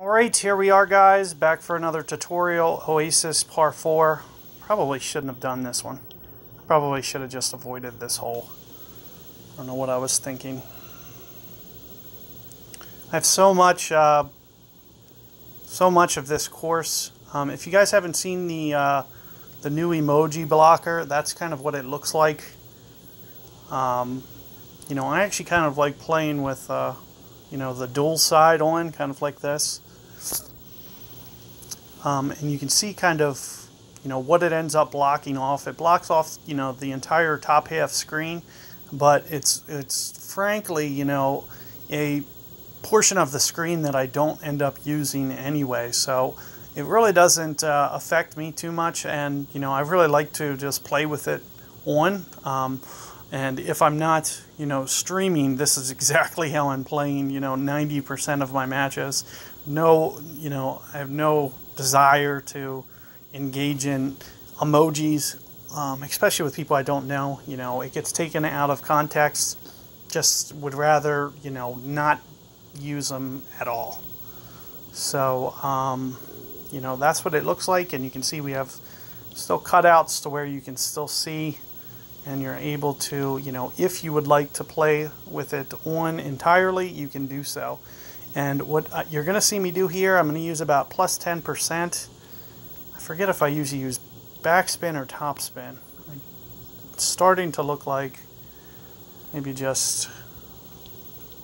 Alright, here we are guys, back for another tutorial, Oasis Par 4. Probably shouldn't have done this one. Probably should have just avoided this hole. I don't know what I was thinking. I have so much of this course. If you guys haven't seen the new emoji blocker, that's kind of what it looks like. You know, I actually kind of like playing with you know, the dual side on, kind of like this. And you can see kind of, you know, what it ends up blocking off. It blocks off, you know, the entire top half screen, but it's frankly, you know, a portion of the screen that I don't end up using anyway. So it really doesn't affect me too much, and you know, I really like to just play with it on. And if I'm not, you know, streaming, this is exactly how I'm playing, you know, 90% of my matches. No, you know, I have no desire to engage in emojis, especially with people I don't know. You know, it gets taken out of context. Just would rather, you know, not use them at all. So, you know, that's what it looks like, and you can see we have still cutouts to where you can still see. And you're able to, you know, if you would like to play with it on entirely, you can do so. And what you're going to see me do here, I'm going to use about plus 10%. I forget if I usually use backspin or topspin. It's starting to look like maybe just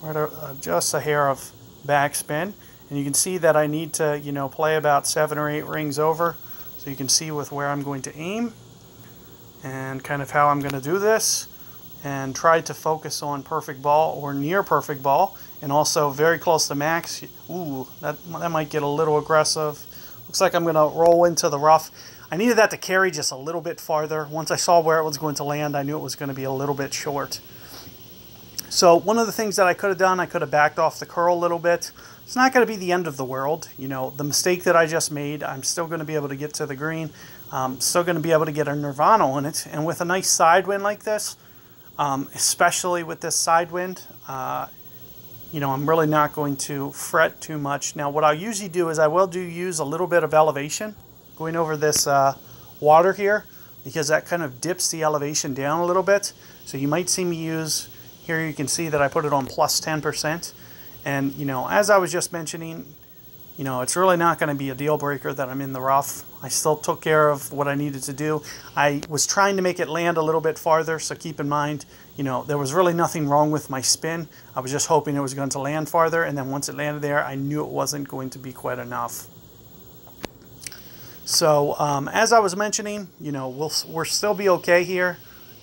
a hair of backspin. And you can see that I need to, you know, play about 7 or 8 rings over. So you can see with where I'm going to aim and kind of how I'm going to do this, and try to focus on perfect ball or near perfect ball, and also very close to max. Ooh, that might get a little aggressive. Looks like I'm going to roll into the rough. I needed that to carry just a little bit farther. Once I saw where it was going to land, I knew it was going to be a little bit short. So one of the things that I could have done, I could have backed off the curl a little bit. It's not going to be the end of the world. You know, the mistake that I just made, I'm still going to be able to get to the green. Still going to be able to get a Nirvana on it. And with a nice side wind like this, especially with this side wind, you know, I'm really not going to fret too much. Now, what I'll usually do is I will use a little bit of elevation going over this water here, because that kind of dips the elevation down a little bit. So you might see me use, here you can see that I put it on plus 10%. And, you know, as I was just mentioning, you know, it's really not going to be a deal breaker that I'm in the rough. I still took care of what I needed to do. I was trying to make it land a little bit farther, so keep in mind, you know, there was really nothing wrong with my spin. I was just hoping it was going to land farther, and then once it landed there, I knew it wasn't going to be quite enough. So, as I was mentioning, you know, we'll still be okay here,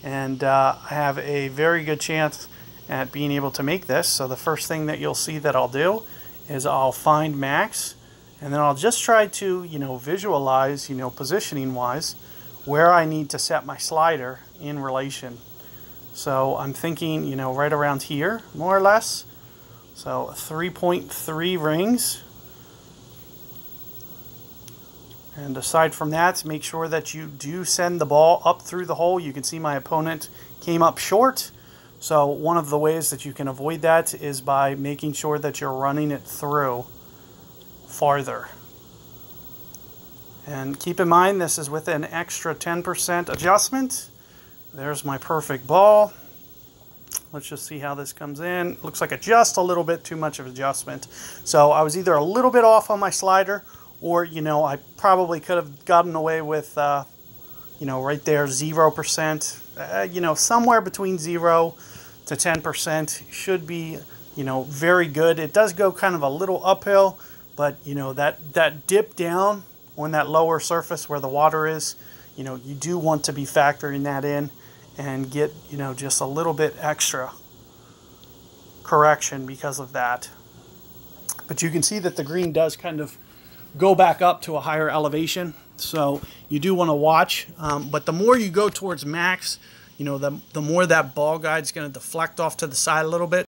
and I have a very good chance at being able to make this. So the first thing that you'll see that I'll do is I'll find max, and then I'll just try to, you know, visualize, you know, positioning wise, where I need to set my slider in relation. So I'm thinking, you know, right around here, more or less. So 3.3 rings. And aside from that, make sure that you do send the ball up through the hole. You can see my opponent came up short. So one of the ways that you can avoid that is by making sure that you're running it through farther. And keep in mind, this is with an extra 10% adjustment. There's my perfect ball. Let's just see how this comes in. Looks like just a little bit too much of adjustment. So I was either a little bit off on my slider, or, you know, I probably could have gotten away with, you know, right there, 0%. You know, somewhere between 0 to 10% should be, you know, very good. It does go kind of a little uphill, but, you know, that dip down on that lower surface where the water is, you know, you do want to be factoring that in and get, you know, just a little bit extra correction because of that. But you can see that the green does kind of go back up to a higher elevation, so you do want to watch. But the more you go towards max, you know, the more that ball guide's going to deflect off to the side a little bit.